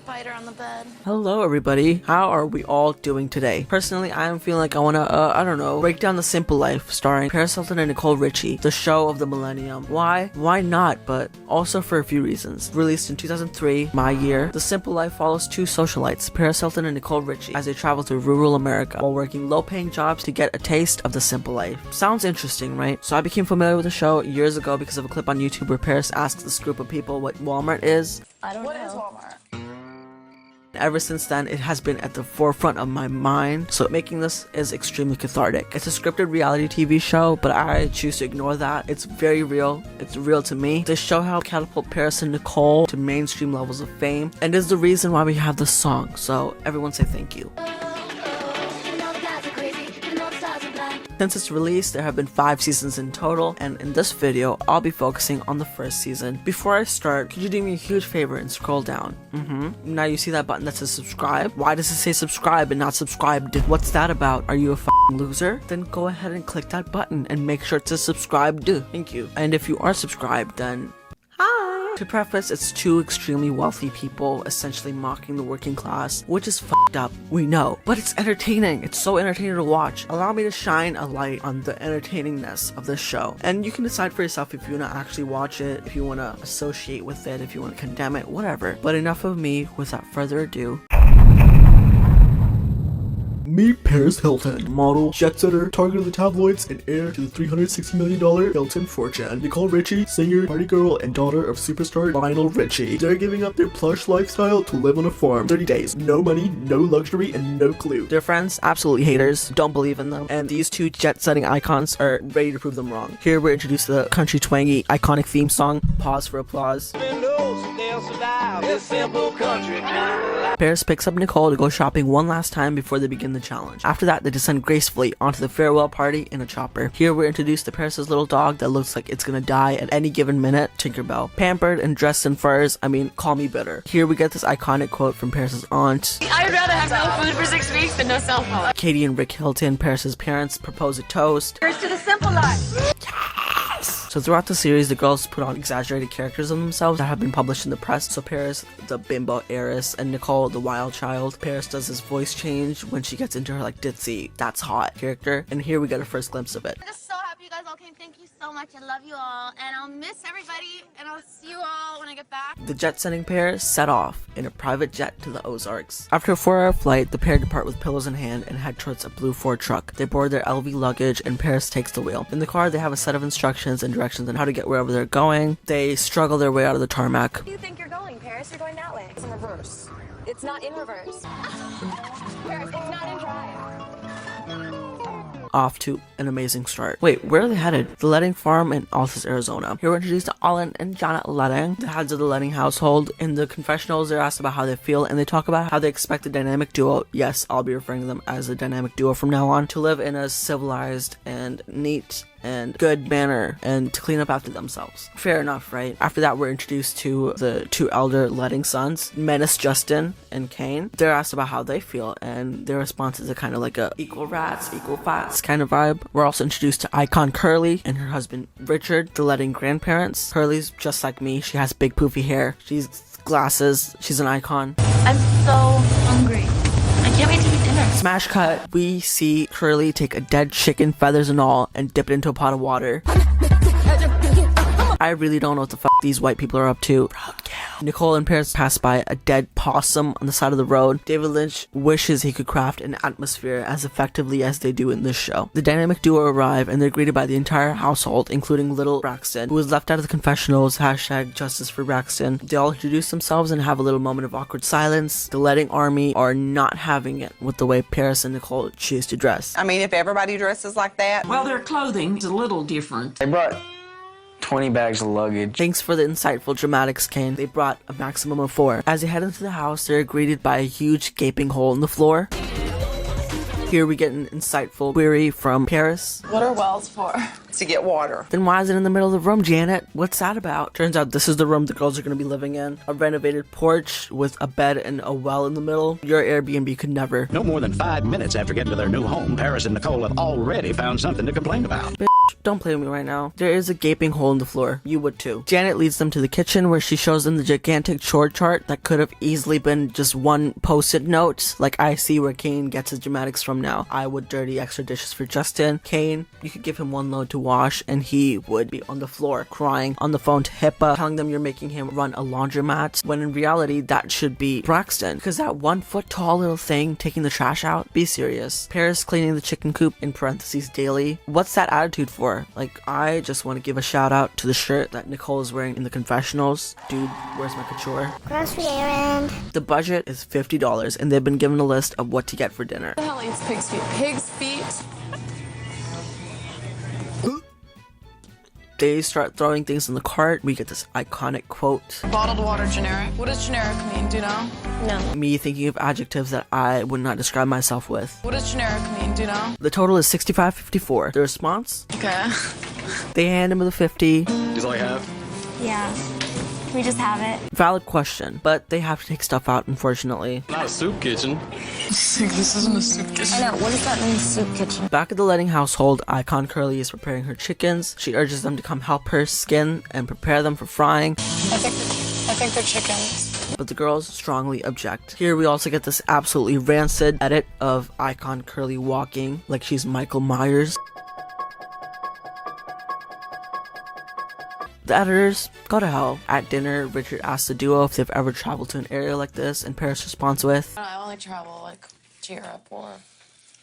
spider on the bed. Hello everybody, how are we all doing today? Personally, I am feeling like I wanna, I don't know, break down The Simple Life, starring Hilton and Nicole Ritchie, the show of the millennium. Why? Why not? But also for a few reasons. Released in 2003, my year, The Simple Life follows two socialites, Hilton and Nicole Ritchie, as they travel through rural America while working low-paying jobs to get a taste of the simple life. Sounds interesting, right? So I became familiar with the show years ago because of a clip on YouTube where Paris asks this group of people what Walmart is. I don't know. What is Walmart? Ever since then, it has been at the forefront of my mind, so making this is extremely cathartic. It's a scripted reality TV show, but I choose to ignore that. It's very real. It's real to me. This show helped catapult Paris and Nicole to mainstream levels of fame, and is the reason why we have this song, so everyone say thank you. Since its release, there have been 5 seasons in total, and in this video, I'll be focusing on the first season. Before I start, could you do me a huge favor and scroll down? Now you see that button that says subscribe? Why does it say subscribe and not subscribed? What's that about? Are you a f***ing loser? Then go ahead and click that button and make sure it says subscribed. Thank you. And if you are subscribed, then hi! To preface, it's two extremely wealthy people essentially mocking the working class, which is f***ed up, we know. But it's entertaining. It's so entertaining to watch. Allow me to shine a light on the entertainingness of this show. And you can decide for yourself if you want to actually watch it, if you want to associate with it, if you want to condemn it, whatever. But enough of me, without further ado. Meet Paris Hilton, model, jet setter, target of the tabloids, and heir to the $360 million Hilton fortune. Nicole Ritchie, singer, party girl, and daughter of superstar Lionel Richie. They're giving up their plush lifestyle to live on a farm. 30 days, no money, no luxury, and no clue. Their friends, absolutely haters, don't believe in them, and these two jet-setting icons are ready to prove them wrong. Here we're introduced to the country twangy, iconic theme song. Pause for applause. Paris picks up Nicole to go shopping one last time before they begin the challenge. After that, they descend gracefully onto the farewell party in a chopper. Here we're introduced to Paris's little dog that looks like it's gonna die at any given minute, Tinkerbell. Pampered and dressed in furs, I mean, call me bitter. Here we get this iconic quote from Paris's aunt. I'd rather have no food for 6 weeks than no cell phone. Katie and Rick Hilton, Paris's parents, propose a toast. Here's to the simple life. So throughout the series, the girls put on exaggerated characters of themselves that have been published in the press. So Paris, the bimbo heiress, and Nicole, the wild child. Paris does this voice change when she gets into her like ditzy, that's hot character. And here we get a first glimpse of it. I'm just so happy you guys all came. Thank you so much. I love you all. And I'll miss everybody. And I'll see you all when I get back. The jet-setting pair set off in a private jet to the Ozarks. After a 4-hour flight, the pair depart with pillows in hand and head towards a blue Ford truck. They board their LV luggage and Paris takes the wheel. In the car, they have a set of instructions and directions on how to get wherever they're going. They struggle their way out of the tarmac. Where do you think you're going, Paris? You're going that way. It's in reverse. It's not in reverse. Paris, it's not in drive. Off to an amazing start. Wait, where are they headed? The Letting Farm in Altus, Arizona. Here we're introduced to Alan and Janet Letting, the heads of the Letting household. In the confessionals, they're asked about how they feel, and they talk about how they expect the dynamic duo, yes, I'll be referring to them as a dynamic duo from now on, to live in a civilized and neat and good manner and to clean up after themselves. Fair enough, right? After that, we're introduced to the two elder Letting sons, Menace Justin and Kane. They're asked about how they feel, and their responses are kind of like a equal rats, equal fats kind of vibe. We're also introduced to icon Curly and her husband Richard, the Letting grandparents. Curly's just like me. She has big poofy hair. She's glasses. She's an icon. I'm so hungry. I can't wait to eat dinner. Smash cut. We see Curly take a dead chicken, feathers and all, and dip it into a pot of water. I really don't know what the fuck these white people are up to. Nicole and Paris pass by a dead possum on the side of the road. David Lynch wishes he could craft an atmosphere as effectively as they do in this show. The dynamic duo arrive and they're greeted by the entire household, including little Braxton, who was left out of the confessionals, hashtag justice for Braxton. They all introduce themselves and have a little moment of awkward silence. The Letting army are not having it with the way Paris and Nicole choose to dress. I mean, if everybody dresses like that. Well, their clothing is a little different. They brought 20 bags of luggage. Thanks for the insightful dramatics, Kane. They brought a maximum of 4. As they head into the house, they're greeted by a huge gaping hole in the floor. Here we get an insightful query from Paris. What are wells for? To get water. Then why is it in the middle of the room, Janet? What's that about? Turns out this is the room the girls are going to be living in. A renovated porch with a bed and a well in the middle. Your Airbnb could never. No more than 5 minutes after getting to their new home, Paris and Nicole have already found something to complain about. Don't play with me right now. There is a gaping hole in the floor. You would too. Janet leads them to the kitchen where she shows them the gigantic chore chart that could have easily been just one post-it note. Like, I see where Kane gets his dramatics from now. I would dirty extra dishes for Justin. Kane, you could give him one load to wash and he would be on the floor crying on the phone to HIPAA, telling them you're making him run a laundromat, when in reality that should be Braxton, because that 1 foot tall little thing taking the trash out. Be serious. Paris cleaning the chicken coop in parentheses daily. What's that attitude for? Like, I just want to give a shout out to the shirt that Nicole is wearing in the confessionals. Dude, where's my couture? Grocery errand. The budget is $50 and they've been given a list of what to get for dinner. Who the hell eats pig's feet? Pig's feet? They start throwing things in the cart. We get this iconic quote. Bottled water generic. What does generic mean? Do you know? No. Me thinking of adjectives that I would not describe myself with. What does generic mean? Do you know? The total is $65.54. The response? Okay. They hand him the 50. Is all I have? Yeah. We just have it. Valid question, but they have to take stuff out, unfortunately. Not a soup kitchen. This isn't a soup kitchen. I know. What does that mean, soup kitchen? Back at the Letting household, Icon Curly is preparing her chickens. She urges them to come help her skin and prepare them for frying. I think they're chickens. But the girls strongly object. Here we also get this absolutely rancid edit of Icon Curly walking like she's Michael Myers. The editors, go to hell. At dinner, Richard asks the duo if they've ever traveled to an area like this, and Paris responds with, I only travel like to Europe or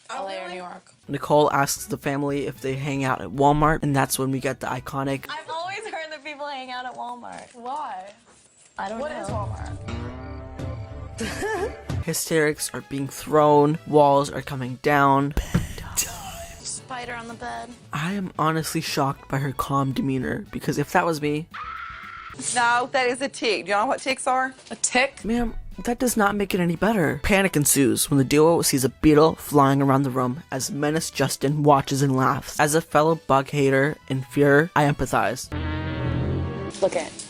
LA or New York. Nicole asks the family if they hang out at Walmart, and that's when we get the iconic, I've always heard that people hang out at Walmart. Why? I don't know. What is Walmart? hysterics are being thrown, walls are coming down. Spider on the bed. I am honestly shocked by her calm demeanor, because if that was me, No, that is a tick. Do you know what ticks are? A tick? ma'am, that does not make it any better. Panic ensues when the duo sees a beetle flying around the room as Menace Justin watches and laughs. As a fellow bug hater in fear, I empathize. Look at it.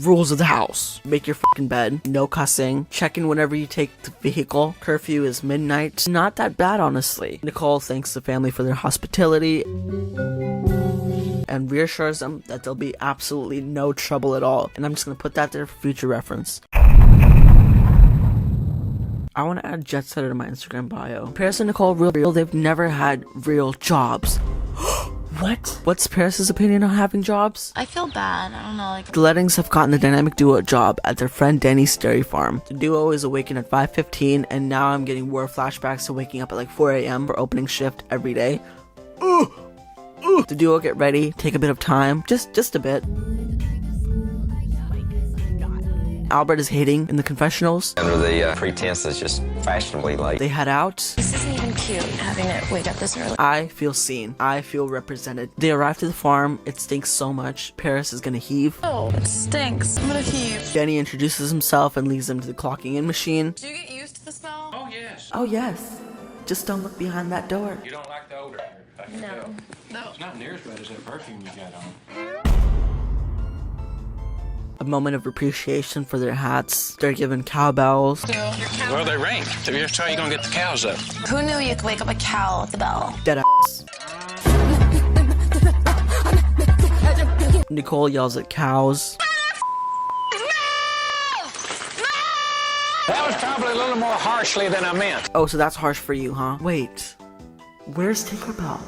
Rules of the house. Make your fucking bed. No cussing. Check in whenever you take the vehicle. Curfew is midnight. Not that bad, honestly. Nicole thanks the family for their hospitality and reassures them that there'll be absolutely no trouble at all. And I'm just gonna put that there for future reference. I want to add Jet Setter to my Instagram bio. Paris and Nicole real, they've never had real jobs. What? What's Paris's opinion on having jobs? I feel bad. I don't know, like... The Lettings have gotten the dynamic duo a job at their friend Denny's dairy farm. The duo is awakened at 5:15, and now I'm getting war flashbacks to waking up at like 4 a.m. for opening shift every day. The duo get ready, take a bit of time, just a bit. Albert is hating in the confessionals. Under the pretense that's just fashionably late. They head out. This isn't even cute, having to wake up this early. I feel seen. I feel represented. They arrive to the farm. It stinks so much. Paris is gonna heave. Oh, it stinks. I'm gonna heave. Denny introduces himself and leads them to the clocking in machine. Do you get used to the smell? Oh, yes. Oh yes. Just don't look behind that door. You don't like the odor. I can tell. No. It's not near as bad as that perfume you got on. A moment of appreciation for their hats. They're given cowbells. Well, they ring. That's how you gonna get the cows up. Who knew you could wake up a cow with the bell? Dead ass. Nicole yells at cows. That was probably a little more harshly than I meant. Oh, so that's harsh for you, huh? Wait. Where's Tinkerbell?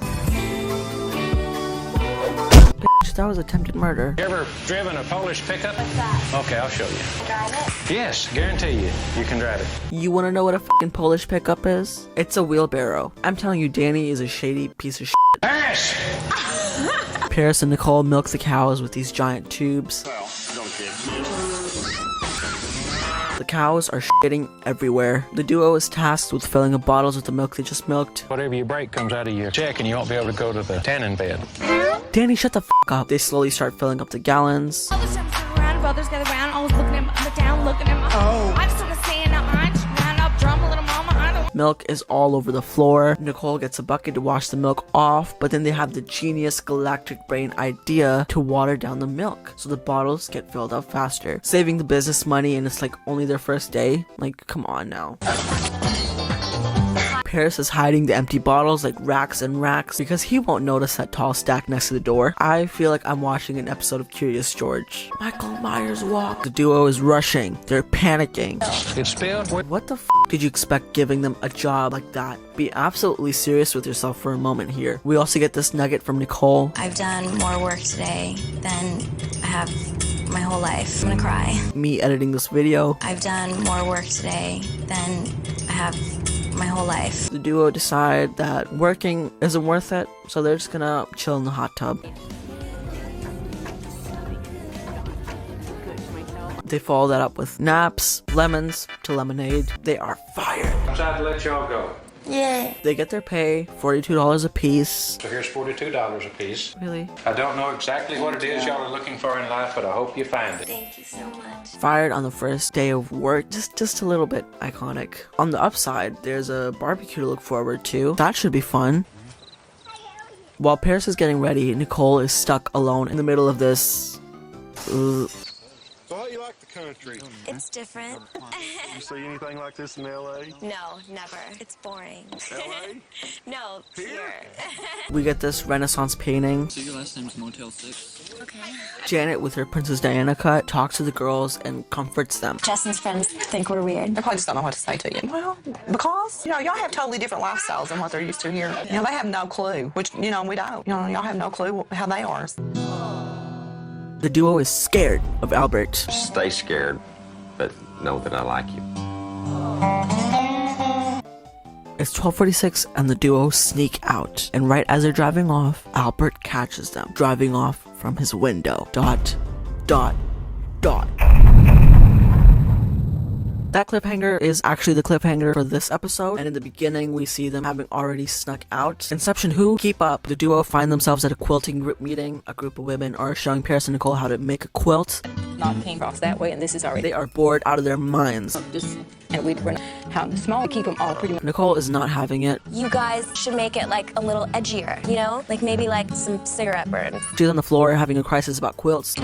Bitch, that was attempted murder. You ever driven a Polish pickup? What's that? Okay, I'll show you. Drive it? Yes, guarantee you. You can drive it. You wanna know what a fucking Polish pickup is? It's a wheelbarrow. I'm telling you, Danny is a shady piece of shit. Paris! Paris and Nicole milk the cows with these giant tubes. The cows are shitting everywhere. The duo is tasked with filling up bottles with the milk they just milked. Whatever you break comes out of your check and you won't be able to go to the tanning bed. Danny, shut the fuck up. They slowly start filling up the gallons. All the time turn around, brothers gather around, always looking at me up and down, looking at my. Oh. I just wanna say, now I just round up, drum a little mama. I don't. Milk is all over the floor. Nicole gets a bucket to wash the milk off, but then they have the genius galactic brain idea to water down the milk so the bottles get filled up faster, saving the business money, and it's like only their first day. Like, come on now. Paris is hiding the empty bottles like racks and racks because he won't notice that tall stack next to the door. I feel like I'm watching an episode of Curious George. Michael Myers walk. The duo is rushing. They're panicking. It's spilled. What the f did you expect giving them a job like that? Be absolutely serious with yourself for a moment here. We also get this nugget from Nicole. I've done more work today than I have my whole life. I'm gonna cry. Me editing this video. I've done more work today than I have my whole life. The duo decide that working isn't worth it, so they're just gonna chill in the hot tub. They follow that up with naps, lemons to lemonade. They are fired. I'm trying to let y'all go. Yeah. They get their pay, $42 a piece. So here's $42 a piece. Really? I don't know exactly what it is y'all are looking for in life, but I hope you find it. Thank you so much. Fired on the first day of work, just a little bit iconic. On the upside, there's a barbecue to look forward to. That should be fun. While Paris is getting ready, Nicole is stuck alone in the middle of this. So how you like the country? It's different. You see anything like this in LA? No, never. It's boring. LA? No, here. We get this Renaissance painting. So your last name's Motel 6? Okay. Janet, with her Princess Diana cut, talks to the girls and comforts them. Justin's friends think we're weird. They probably just don't know what to say to you. Well, because, y'all have totally different lifestyles than what they're used to here. They have no clue, which, we don't. Y'all have no clue how they are. The duo is scared of Albert. Stay scared, but know that I like you. It's 12:46 and the duo sneak out. And right as they're driving off, Albert catches them, driving off from his window. ... That cliffhanger is actually the cliffhanger for this episode, and in the beginning we see them having already snuck out. Inception who? Keep up. The duo find themselves at a quilting group meeting. A group of women are showing Paris and Nicole how to make a quilt. Not came across that way, and this is already They are bored out of their minds. just, and we were how small. We keep them all pretty much. Nicole is not having it. You guys should make it like a little edgier, you know? Like maybe like some cigarette burns. She's on the floor having a crisis about quilts.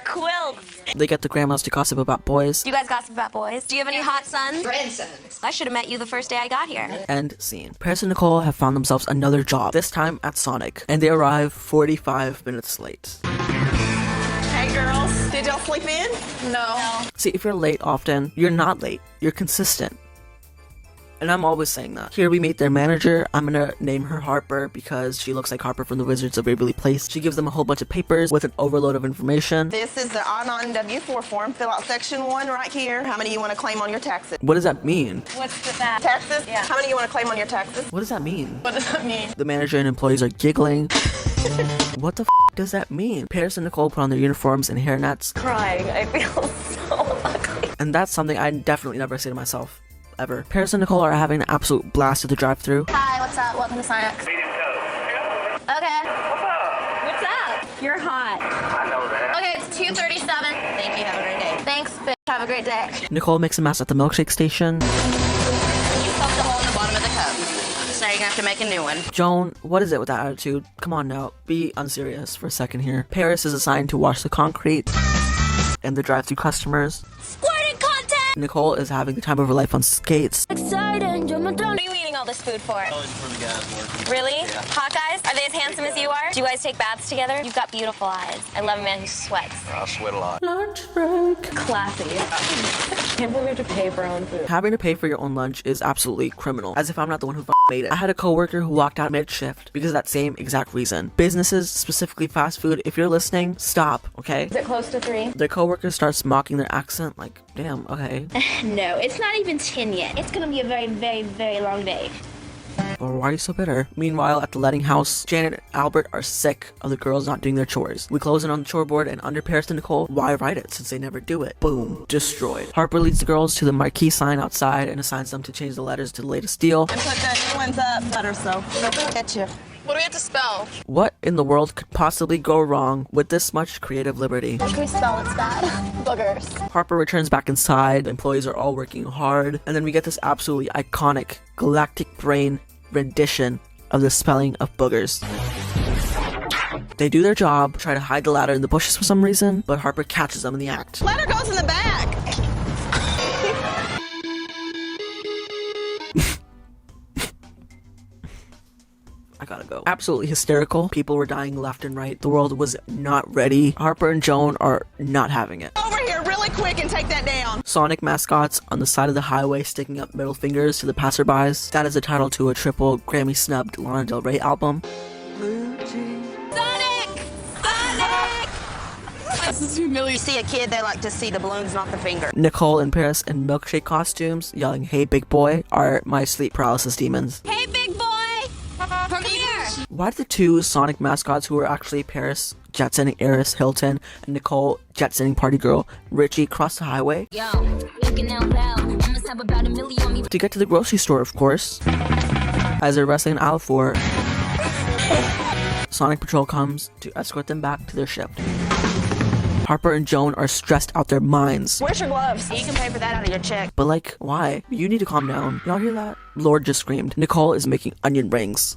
Quilts! They get the grandmas to gossip about boys. Do you guys gossip about boys? Do you have any hot sons? Grandsons. I should have met you the first day I got here. End scene. Paris and Nicole have found themselves another job, this time at Sonic, and they arrive 45 minutes late. Hey, girls. Did y'all sleep in? No. See, if you're late often, you're not late. You're consistent. And I'm always saying that. Here we meet their manager. I'm gonna name her Harper because she looks like Harper from the Wizards of Waverly Place. She gives them a whole bunch of papers with an overload of information. This is the I-9W4 form. Fill out section 1 right here. How many you want to claim on your taxes? What does that mean? What's the that? Taxes? Yeah. How many you want to claim on your taxes? What does that mean? What does that mean? The manager and employees are giggling. What the f does that mean? Paris and Nicole put on their uniforms and hairnets. Crying. I feel so ugly. And that's something I definitely never say to myself. Ever. Paris and Nicole are having an absolute blast at the drive-thru. Hi, what's up? Welcome to Sonic. Okay. What's up? You're hot. Okay, it's 2:37. Thank you. Have a great day. Thanks, bitch. Have a great day. Nicole makes a mess at the milkshake station. You poked a hole in the bottom of the cup. So you're gonna have to make a new one. Joan, what is it with that attitude? Come on now, be unserious for a second here. Paris is assigned to wash the concrete and the drive-thru customers. Squirting content! Nicole is having the time of her life on skates. Exciting. What are you eating all this food for? Really? Yeah. Hot guys? Are they as handsome as you are? Do you guys take baths together? You've got beautiful eyes. I love a man who sweats. I sweat a lot. Lunch break. Classy. Can't believe we have to pay for our own food. Having to pay for your own lunch is absolutely criminal, as if I'm not the one who made it. I had a coworker who walked out mid-shift because of that same exact reason. Businesses, specifically fast food, if you're listening, stop, okay? Is it close to 3? Their coworker starts mocking their accent, like, damn, okay. No, it's not even 10 yet. It's gonna be a very, very, very long day. Or why are you so bitter? Meanwhile, at the letting house, Janet and Albert are sick of the girls not doing their chores. We close in on the chore board, and under Paris and Nicole, why write it since they never do it? Boom. Destroyed. Harper leads the girls to the marquee sign outside and assigns them to change the letters to the latest deal. And put the new ones up. Butter soap. Get you. What do we have to spell? What in the world could possibly go wrong with this much creative liberty? What can we spell? It's bad. Boogers. Harper returns back inside, the employees are all working hard, and then we get this absolutely iconic galactic brain rendition of the spelling of boogers. They do their job, try to hide the ladder in the bushes for some reason, but Harper catches them in the act. Ladder goes in the back. I gotta go. Absolutely hysterical. People were dying left and right. The world was not ready. Harper and Joan are not having it. Over here, really quick, and take that down. Sonic mascots on the side of the highway sticking up middle fingers to the passerbys. That is the title to a triple Grammy-snubbed Lana Del Rey album. This is humiliating. You see a kid, they like to see the balloons, not the finger. Nicole and Paris in milkshake costumes yelling, "Hey big boy," are my sleep paralysis demons. Hey, big boy! Come here! Why did the two Sonic mascots, who were actually Paris jet-setting heiress Hilton and Nicole jet-setting party girl Ritchie, cross the highway? To get to the grocery store, of course. As they're wrestling in aisle 4, Sonic Patrol comes to escort them back to their shift. Harper and Joan are stressed out their minds. Where's your gloves? You can pay for that out of your check. But like, why? You need to calm down. Y'all hear that? Lord just screamed. Nicole is making onion rings.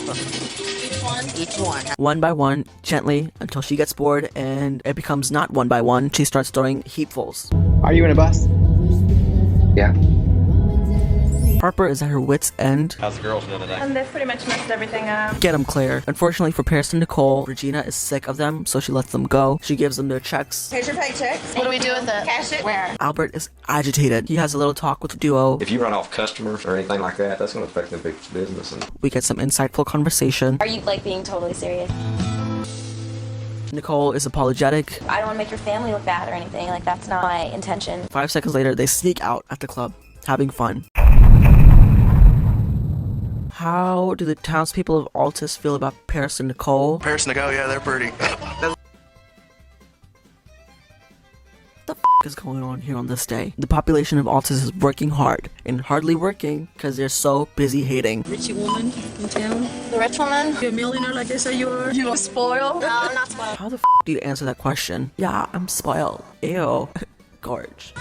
Each one. One by one, gently, until she gets bored and it becomes not one by one. She starts throwing heapfuls. Are you in a bus? Yeah. Harper is at her wit's end. How's the girls doing today? And they've pretty much messed everything up. Get them, Claire. Unfortunately for Paris and Nicole, Regina is sick of them, so she lets them go. She gives them their checks. Here's your paycheck. What do we do with it? Cash it. Where? Albert is agitated. He has a little talk with the duo. If you run off customers or anything like that, that's going to affect the big business. And We get some insightful conversation. Are you, like, being totally serious? Nicole is apologetic. I don't want to make your family look bad or anything. Like, that's not my intention. 5 seconds later, they sneak out at the club, having fun. How do the townspeople of Altus feel about Paris and Nicole? Paris and Nicole, yeah, they're pretty. What the f is going on here on this day? The population of Altus is working hard and hardly working because they're so busy hating. Richie woman in town. The rich woman? You're a millionaire like they say you are. You are spoiled? No, I'm not spoiled. How the f do you answer that question? Yeah, I'm spoiled. Ew. Gorge.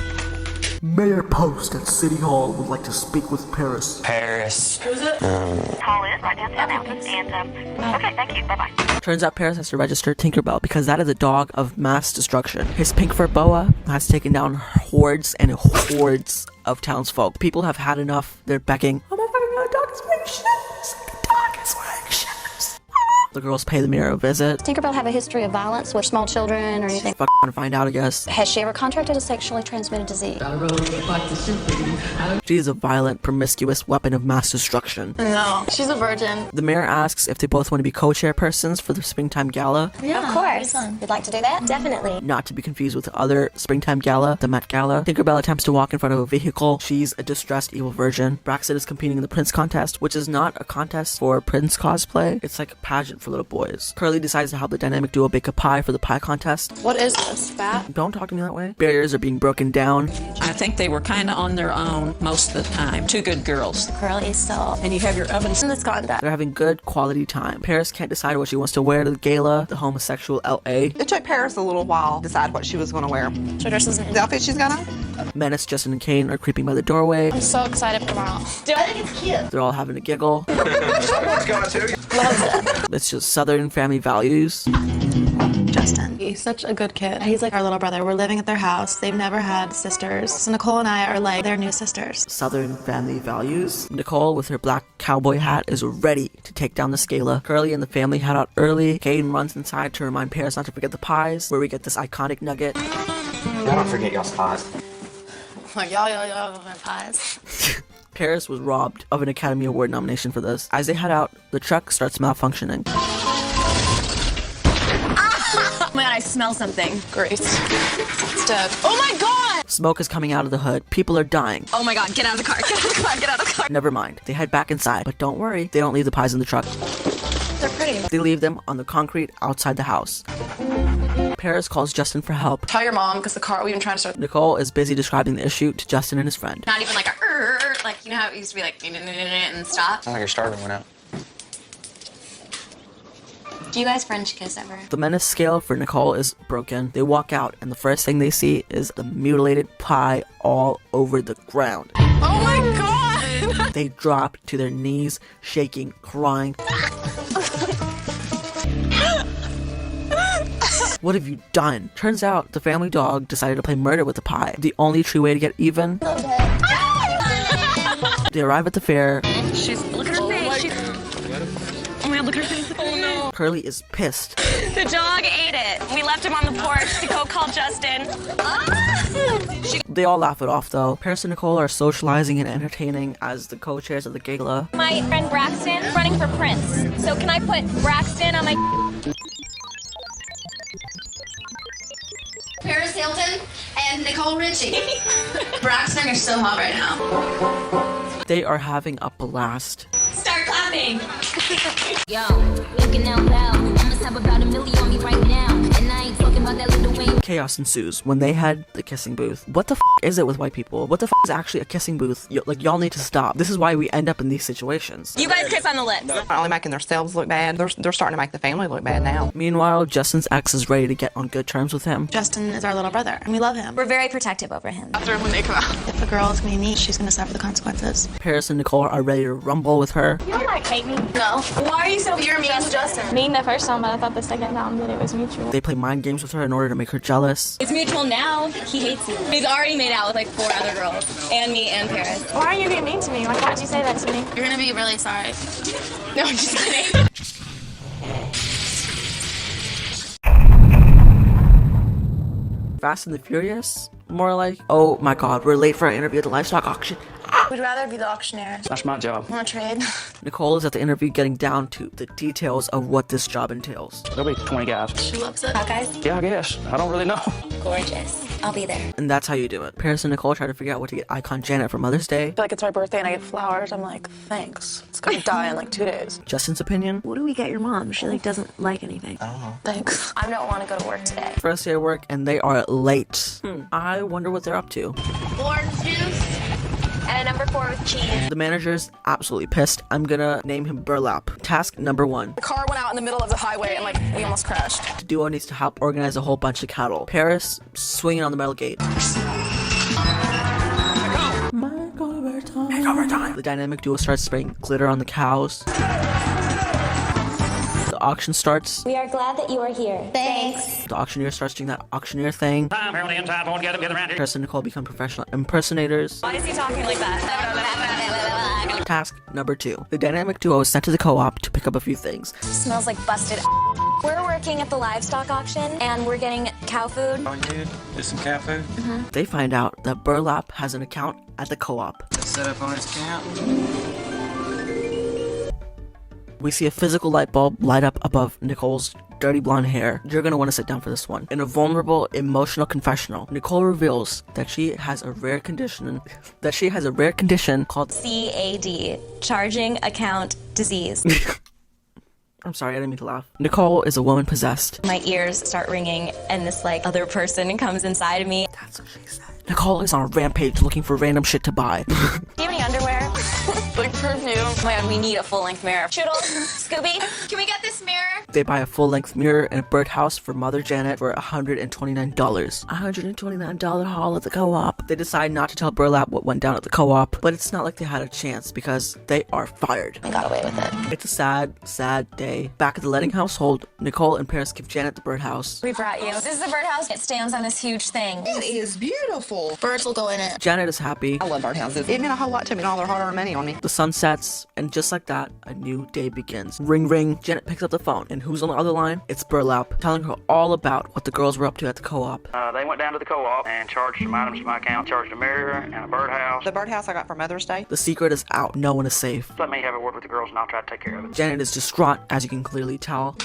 Mayor Post at City Hall would like to speak with Paris. Paris. Who's it? Call is right down now. And okay, thank you. Bye-bye. Turns out Paris has to register Tinkerbell because that is a dog of mass destruction. His pink fur boa has taken down hordes and hordes of townsfolk. People have had enough. They're begging, "Oh my god, the dog is wearing shoes! The dog is wearing shoes!" The girls pay the mayor a visit. Does Tinkerbell have a history of violence with small children or anything? Fuck, gonna find out, I guess. Has she ever contracted a sexually transmitted disease? She is a violent, promiscuous weapon of mass destruction. No, she's a virgin. The mayor asks if they both want to be co-chairpersons for the Springtime Gala, Yeah, of course. You'd like to do that? Definitely. not to be confused with the other Springtime Gala, the Met Gala. Tinkerbell attempts to walk in front of a vehicle. She's a distressed evil virgin. Braxton is competing in the Prince contest, which is not a contest for Prince cosplay. It's like a pageant for little boys. Curly decides to help the dynamic duo bake a pie for the pie contest. What is this? Fat? Don't talk to me that way. Barriers are being broken down. I think they were kind of on their own most of the time. Two good girls. Curly still. And you have your ovens. In this conduct. They're having good quality time. Paris can't decide what she wants to wear to the gala, the homosexual LA. It took Paris a little while to decide what she was going to wear. So dresses in. The outfit she's gonna? Menace, Justin, and Kane are creeping by the doorway. I'm so excited for tomorrow. I think it's cute. They're all having a giggle. Someone's got to. It's just Southern family values. Justin. He's such a good kid. He's like our little brother. We're living at their house. They've never had sisters. So Nicole and I are like their new sisters. Southern family values. Nicole, with her black cowboy hat, is ready to take down the Scala. Curly and the family head out early. Kane runs inside to remind Paris not to forget the pies, where we get this iconic nugget. y'all don't forget y'all's pies. Like, y'all, pies. Paris was robbed of an Academy Award nomination for this. As they head out, the truck starts malfunctioning. Oh my god, I smell something. Great. It's dead. Oh my god! Smoke is coming out of the hood. People are dying. Oh my god, get out of the car. Get out of the car. Get out of the car. Never mind. They head back inside. But don't worry, they don't leave the pies in the truck. They're pretty. They leave them on the concrete outside the house. Paris calls Justin for help. Tell your mom, because the car, we've been trying to start. Nicole is busy describing the issue to Justin and his friend. Not even like a like, you know how it used to be like and stop? Sounds like your starter went out. Do you guys French kiss ever? The menace scale for Nicole is broken. They walk out, and the first thing they see is the mutilated pie all over the ground. Oh my god! They drop to their knees, shaking, crying. What have you done? Turns out the family dog decided to play murder with the pie. The only true way to get even. They arrive at the fair. Look at her face. Oh my god, look at her face. Oh no. Curly is pissed. The dog ate it. We left him on the porch to go call Justin. They all laugh it off though. Paris and Nicole are socializing and entertaining as the co-chairs of the gala. My friend Braxton is running for Prince. So can I put Braxton on my... Paris Hilton and Nicole Ritchie. Braxton are so hot right now. They are having a blast. Start clapping. Yo, looking out loud. I must have about 1 million on me right now. And I ain't talking about that little Wayne. Chaos ensues when they had the kissing booth. What the f is it with white people? What the f is actually a kissing booth? Y'all need to stop. This is why we end up in these situations. You guys kiss on the lips. Not only making themselves look bad, they're starting to make the family look bad now. Meanwhile, Justin's ex is ready to get on good terms with him. Justin is our little brother, and we love him. We're very protective over him. After when they come out. If a girl is gonna be mean, she's gonna suffer the consequences. Paris and Nicole are ready to rumble with her. You don't like hate me? No. Why are you so You're mean to Justin. mean the first time, but I thought the second time that it was mutual. They play mind games with her in order to make her jealous. It's mutual now. He hates you. He's already made out with like 4 other girls. And me and Paris. Why are you being mean to me? Why can't you say that to me? You're gonna be really sorry. No, I'm just kidding. Fast and the Furious? More like, oh my god, we're late for our interview at the livestock auction. We'd rather be the auctioneer. That's my job. Wanna trade? Nicole is at the interview getting down to the details of what this job entails. There'll be 20 guys. She loves it. Hot guys? Yeah, I guess. I don't really know. Gorgeous. I'll be there. And that's how you do it. Paris and Nicole try to figure out what to get Icon Janet for Mother's Day. I feel like it's my birthday and I get flowers. I'm like, thanks. It's gonna die in like 2 days. Justin's opinion? What do we get your mom? She like doesn't like anything. I don't know. Thanks. I don't want to go to work today. First day of work and they are late. I wonder what they're up to. Orange juice. And a number 4 with cheese. The manager's absolutely pissed. I'm gonna name him Burlap. Task number 1. The car went out in the middle of the highway and like we almost crashed. The duo needs to help organize a whole bunch of cattle. Paris swinging on the metal gate. The dynamic duo starts spraying glitter on the cows. The auction starts. We are glad that you are here. Thanks. The auctioneer starts doing that auctioneer thing. Paris and Nicole become professional impersonators. Why is he talking like that? Task number 2. The dynamic duo is sent to the co-op to pick up a few things. Smells like busted. We're working at the livestock auction and we're getting cow food. All you need is some cat food. They find out that Burlap has an account at the co-op. Set up on his account. We see a physical light bulb light up above Nicole's dirty blonde hair. You're gonna want to sit down for this one. In a vulnerable, emotional confessional, Nicole reveals that she has a rare condition called CAD, charging account disease. I'm sorry, I didn't mean to laugh. Nicole is a woman possessed. My ears start ringing and this like other person comes inside of me. That's what she said. Nicole is on a rampage looking for random shit to buy. Do you have any underwear? Like perfume. Oh my god, we need a full-length mirror. Shoodle, Scooby, can we get this mirror? They buy a full-length mirror and a birdhouse for Mother Janet for $129. $129 haul at the co-op. They decide not to tell Burlap what went down at the co-op, but it's not like they had a chance because they are fired. I got away with it. It's a sad, sad day. Back at the letting household, Nicole and Paris give Janet the birdhouse. We brought you. This is the birdhouse. It stands on this huge thing. It is beautiful. Birds will go in it. Janet is happy. I love birdhouses. It meant a whole lot to me and all their hard-earned money on me. The sun sets, and just like that, a new day begins. Ring ring, Janet picks up the phone, and who's on the other line? It's Burlap, telling her all about what the girls were up to at the co-op. They went down to the co-op and charged some items to my account. Charged a mirror and a birdhouse. The birdhouse I got for Mother's Day. The secret is out. No one is safe. Let me have a word with the girls and I'll try to take care of it. Janet is distraught, as you can clearly tell.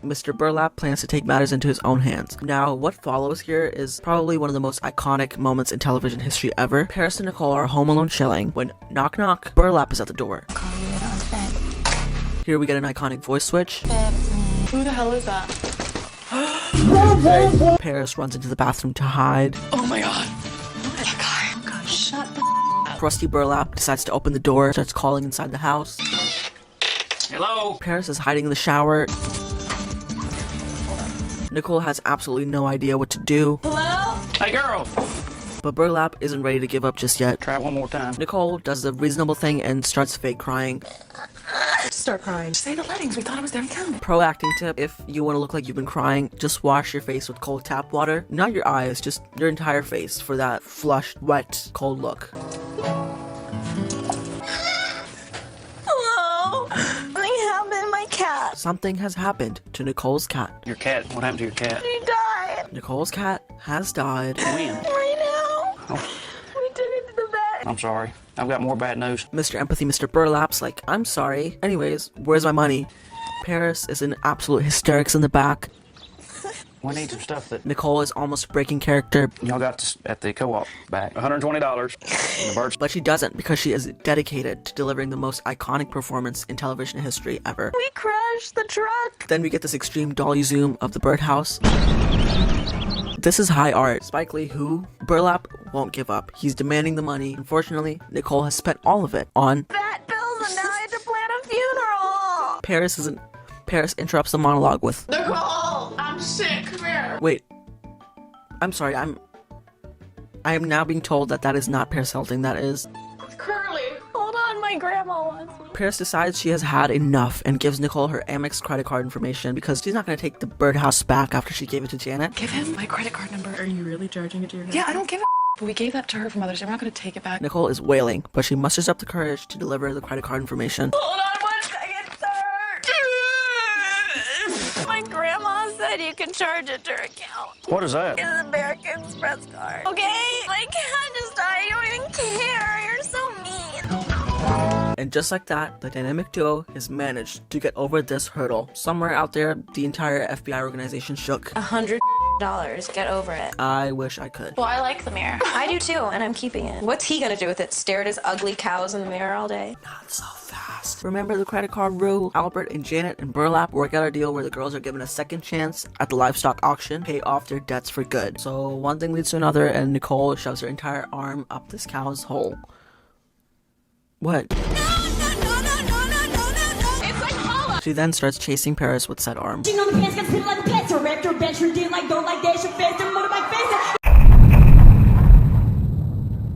Mr. Burlap plans to take matters into his own hands. Now, what follows here is probably one of the most iconic moments in television history ever. Paris and Nicole are home alone chilling when knock knock, Burlap is at the door. Here we get an iconic voice switch. Who the hell is that? Paris runs into the bathroom to hide. Oh my god. That guy. God, shut the Crusty Burlap decides to open the door, starts calling inside the house. Hello? Paris is hiding in the shower. Nicole has absolutely no idea what to do. Hello? Hey, girl. But Burlap isn't ready to give up just yet. Try it one more time. Nicole does the reasonable thing and starts fake crying. Start crying. Say the lettings. We thought it was them coming. Pro acting tip: if you want to look like you've been crying, just wash your face with cold tap water. Not your eyes, just your entire face for that flushed, wet, cold look. Hello? Something happened to my cat. Something has happened to Nicole's cat. Your cat. What happened to your cat? He died. Nicole's cat has died. When? Right now. Oh, We took it to the vet. I'm sorry. I've got more bad news. Mr. Empathy, Mr. Burlap's like, I'm sorry. Anyways, where's my money? Paris is in absolute hysterics in the back. We need some stuff that Nicole is almost breaking character. y'all got at the co-op back. $120. The birds. But she doesn't because she is dedicated to delivering the most iconic performance in television history ever. We crashed the truck. Then we get this extreme dolly zoom of the birdhouse. This is high art. Spike Lee, who? Burlap won't give up. He's demanding the money. Unfortunately, Nicole has spent all of it on Vet bills, and now I have to plan a funeral. Paris interrupts the monologue with, Nicole, I'm sick. Come here. wait, I'm sorry, I am now being told that is not Paris Hilton, that is. Curly. Hold on, my grandma wants me. Paris decides she has had enough and gives Nicole her Amex credit card information because she's not going to take the birdhouse back after she gave it to Janet. Give him my credit card number. Are you really charging it to your Yeah, I don't give a but we gave that to her for Mother's Day. We're not going to take it back. Nicole is wailing, but she musters up the courage to deliver the credit card information. Hold on 1 second, sir. My grandma said you can charge it to her account. What is that? It's an American Express card. Okay? My cat just died. You don't even care. You're so mean. And just like that, the dynamic duo has managed to get over this hurdle. Somewhere out there, the entire FBI organization shook. $100. Get over it. I wish I could. Well, I like the mirror. I do too, and I'm keeping it. What's he gonna do with it? Stare at his ugly cows in the mirror all day? Not so fast. Remember the credit card rule? Albert and Janet and Burlap work out a deal where the girls are given a second chance at the livestock auction, pay off their debts for good. So one thing leads to another, and Nicole shoves her entire arm up this cow's hole. What? It's like Paula. She then starts chasing Paris with said arm.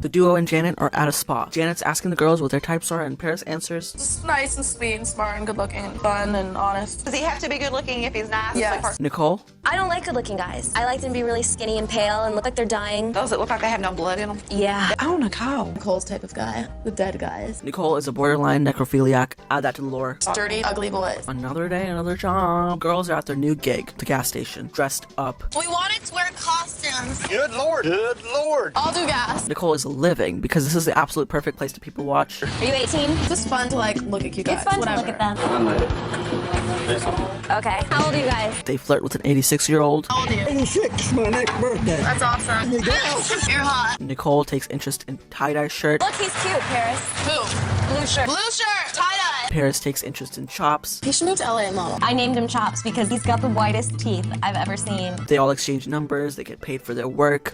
The duo and Janet are at a spa. Janet's asking the girls what their types are, and Paris answers, Just nice and sweet and smart and good looking and fun and honest. Does he have to be good looking if he's nice? Yes. Nicole? I don't like good-looking guys. I like them to be really skinny and pale and look like they're dying. Those that look like they have no blood in them? Yeah. Oh, Nicole. Nicole's type of guy. The dead guys. Nicole is a borderline necrophiliac. Add that to the lore. Dirty, ugly boys. Another day, another job. Girls are at their new gig, the gas station, dressed up. We wanted to wear costumes. Good Lord. Good Lord. I'll do gas. Nicole is living because this is the absolute perfect place to people watch. Are you 18? It's just fun to like look at cute guys. It's fun Whatever. to look at them. Okay. How old are you guys? They flirt with an 86-year-old. How old are you? 86, my next birthday. That's awesome. You're hot. Nicole takes interest in tie-dye shirt. Look, he's cute, Paris. Who? Blue shirt. Blue shirt. Tie-dye. Paris takes interest in chops. He should move to LA and model. I named him Chops because he's got the whitest teeth I've ever seen. They all exchange numbers. They get paid for their work.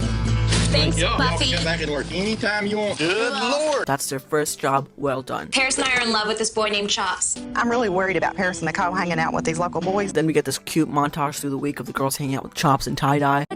Thanks, Y'all Buffy. can come back and work anytime you want. Good Lord. That's their first job well done. Paris and I are in love with this boy named Chops. I'm really worried about Paris and Nicole hanging out with these local boys. Then we get this cute montage through the week of the girls hanging out with chops and tie-dye.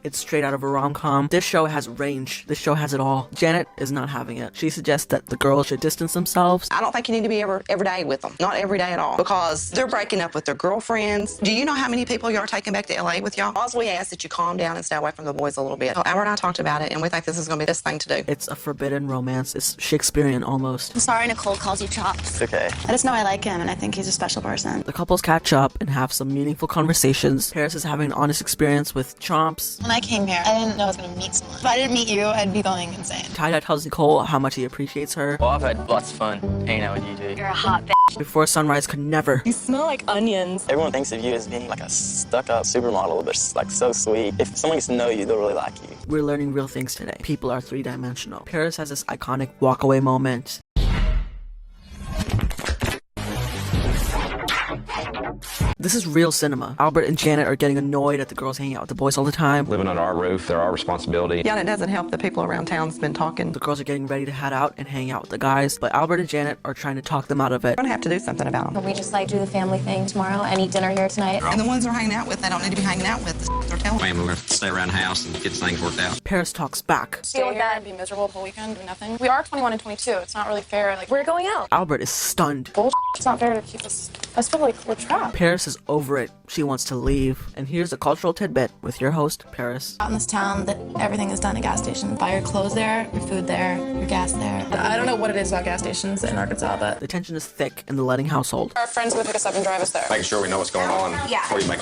It's straight out of a rom-com. This show has range. This show has it all. Janet is not having it. She suggests that the girls should distance themselves. I don't think you need to be every day with them. Not every day at all. Because they're breaking up with their girlfriends. Do you know how many people y'all are taking back to LA with y'all? Also, we ask that you calm down and stay away from the boys a little bit. So Albert and I talked about it, and we think this is going to be the best thing to do. It's a forbidden romance. It's Shakespearean almost. I'm sorry Nicole calls you Chops. Okay. I just know I like him and I think he's a special person. The couples catch up and have some meaningful conversations. Paris is having an honest experience with Chomps. When I came here, I didn't know I was going to meet someone. If I didn't meet you, I'd be going insane. Tie-dye tells Nicole how much he appreciates her. Well, I've had lots of fun hanging out with you two. You're a hot bitch. Before sunrise could never. You smell like onions. Everyone thinks of you as being like a stuck-up supermodel, but it's like so sweet. If someone gets to know you, they'll really like you. We're learning real things today. People are three-dimensional. Paris has this iconic walk-away moment. This is real cinema. Albert and Janet are getting annoyed at the girls hanging out with the boys all the time. Living under our roof, they're our responsibility. Yeah, and it doesn't help the people around town's been talking. The girls are getting ready to head out and hang out with the guys, but Albert and Janet are trying to talk them out of it. We're gonna have to do something about them. Can we just like do the family thing tomorrow and eat dinner here tonight? And the ones they're hanging out with, they don't need to be hanging out with. They're telling We're gonna stay around the house and get things worked out. Paris talks back. Stay here and be miserable the whole weekend, do nothing. We are 21 and 22. It's not really fair. Like, We're going out. Albert is stunned. it's not fair to keep us. I feel like we're trapped. Paris is over it. She wants to leave. And here's a cultural tidbit with your host, Paris. Out in this town, that everything is done at gas stations. Buy your clothes there, your food there, your gas there. I don't know what it is about gas stations in Arkansas, but The tension is thick in the Letting household. our friends would pick us up and drive us there. Making sure we know what's going on. Yeah. Before you make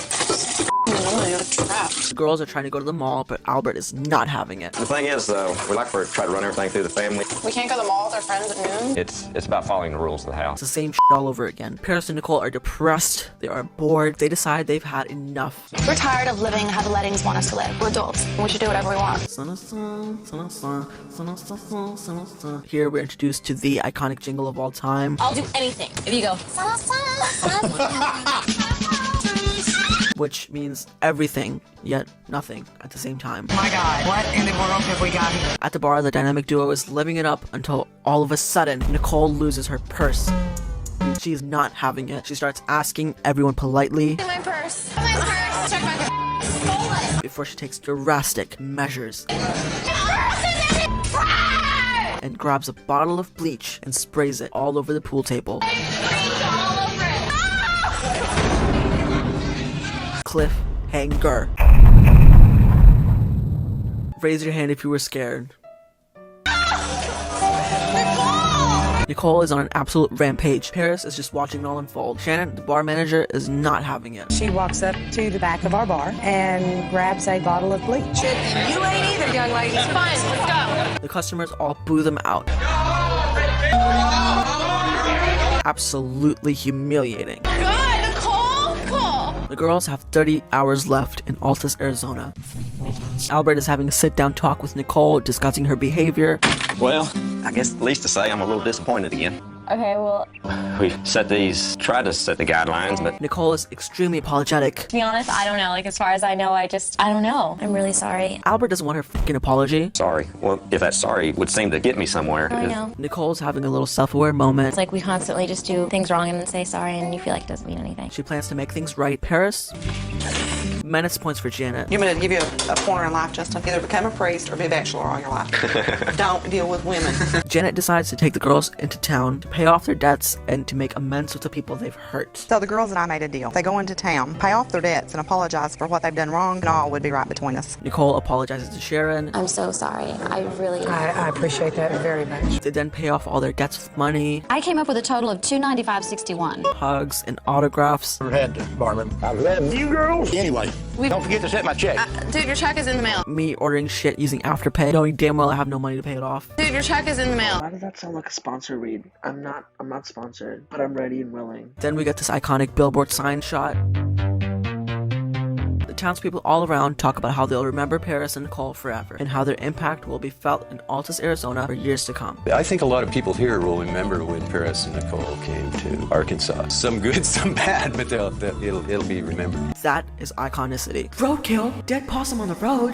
The girls are trying to go to the mall, but Albert is not having it. The thing is, though, we like to try to run everything through the family. We can't go to the mall with our friends at noon. It's about following the rules of the house. It's the same shit all over again. Paris and Nicole are depressed. They are bored. They decide they've had enough. We're tired of living how the Lettings want us to live. We're adults. We should do whatever we want. Here we're introduced to the iconic jingle of all time, I'll do anything if you go. which means everything, yet nothing at the same time. my God, what in the world have we got here? At the bar, the dynamic duo is living it up until all of a sudden, Nicole loses her purse. She is not having it. She starts asking everyone politely My purse. My purse. Check my purse. Stole it. before she takes drastic measures and grabs a bottle of bleach and sprays it all over the pool table. Cliffhanger. Raise your hand if you were scared. Nicole is on an absolute rampage. Paris is just watching it all unfold. Shannon, the bar manager, is not having it. She walks up to the back of our bar and grabs a bottle of bleach. You ain't either, young lady. It's fine. Let's go. The customers all boo them out. Absolutely humiliating. Good, Nicole. Cool. The girls have 30 hours left in Altus, Arizona. Albert is having a sit-down talk with Nicole, discussing her behavior. Well, I guess the least to say, I'm a little disappointed again. Okay, well, We tried to set the guidelines, but Nicole is extremely apologetic. to be honest, I don't know. Like, as far as I know, I don't know. I'm really sorry. Albert doesn't want her fucking apology. sorry. Well, if that sorry would seem to get me somewhere. I know. Nicole's having a little self-aware moment. It's like we constantly just do things wrong and then say sorry, and you feel like it doesn't mean anything. She plans to make things right. Paris? Minus points for Janet. You want me to give you a pointer in life, Justin? Either become a priest or be a bachelor all your life. Don't deal with women. Janet decides to take the girls into town to pay off their debts and to make amends with the people they've hurt. So the girls and I made a deal. They go into town, pay off their debts, and apologize for what they've done wrong, and all would be right between us. Nicole apologizes to Sharon. I'm so sorry. I appreciate that very much. They then pay off all their debts with money, I came up with a total of $295.61. hugs, and autographs. Head, barman. I love you girls. Anyway, don't forget to set my check. Dude, your check is in the mail. Me ordering shit using Afterpay, knowing damn well I have no money to pay it off. Dude, your check is in the mail. Why does that sound like a sponsor read? I'm not sponsored, but I'm ready and willing. Then we get this iconic billboard sign shot. The townspeople all around talk about how they'll remember Paris and Nicole forever, and how their impact will be felt in Altus, Arizona for years to come. I think a lot of people here will remember when Paris and Nicole came to Arkansas. Some good, some bad, but it'll be remembered. That is iconicity. Roadkill, dead possum on the road.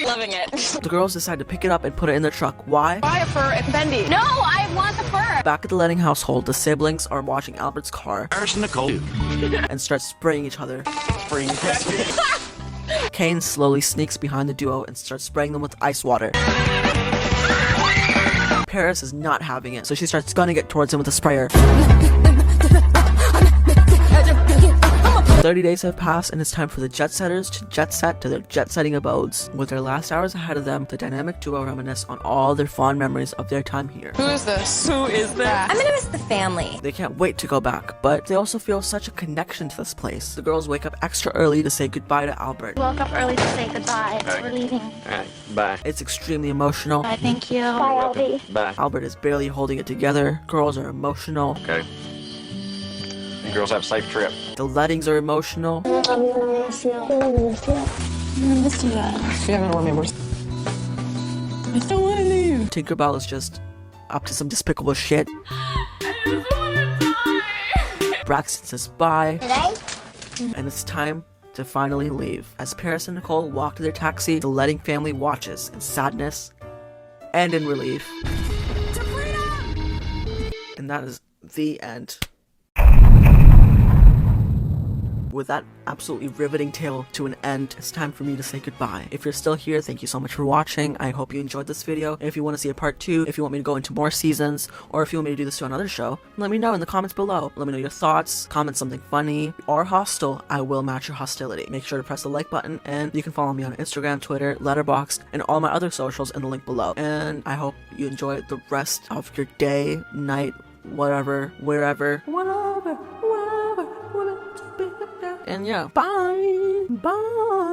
Loving it. The girls decide to pick it up and put it in their truck. Why? Buy a fur at Bendy. No, I want the fur. Back at the Letting household, the siblings are watching Albert's car Paris and Nicole. and start spraying each other. Kane slowly sneaks behind the duo and starts spraying them with ice water. Paris is not having it, so she starts gunning it towards him with a sprayer. 30 days have passed, and it's time for the jet setters to jet set to their jet setting abodes. With their last hours ahead of them, the dynamic duo reminisce on all their fond memories of their time here. Who is this? Who is that? I'm gonna miss the family. They can't wait to go back, but they also feel such a connection to this place. The girls wake up extra early to say goodbye to Albert. Woke up early to say goodbye. We're leaving. Alright, bye. It's extremely emotional. Bye, thank you. Bye, Albie. Bye. Albert is barely holding it together. Girls are emotional. Okay. You girls have a safe trip. The Lettings are emotional. I miss you guys. You haven't remembered. I don't want to leave. Tinkerbell is just up to some despicable shit. I just wanna die. Braxton says bye. And it's time to finally leave. As Paris and Nicole walk to their taxi, the Letting family watches in sadness and in relief. And that is the end. With that absolutely riveting tale to an end, it's time for me to say goodbye. If you're still here, thank you so much for watching. I hope you enjoyed this video. If you want to see a part 2, if you want me to go into more seasons, or if you want me to do this to another show, let me know in the comments below. Let me know your thoughts, comment something funny or hostile. I will match your hostility. Make sure to press the like button, and you can follow me on Instagram, Twitter, Letterboxd, and all my other socials in the link below. And I hope you enjoy the rest of your day, night, whatever, wherever, whatever. And yeah, bye! Bye!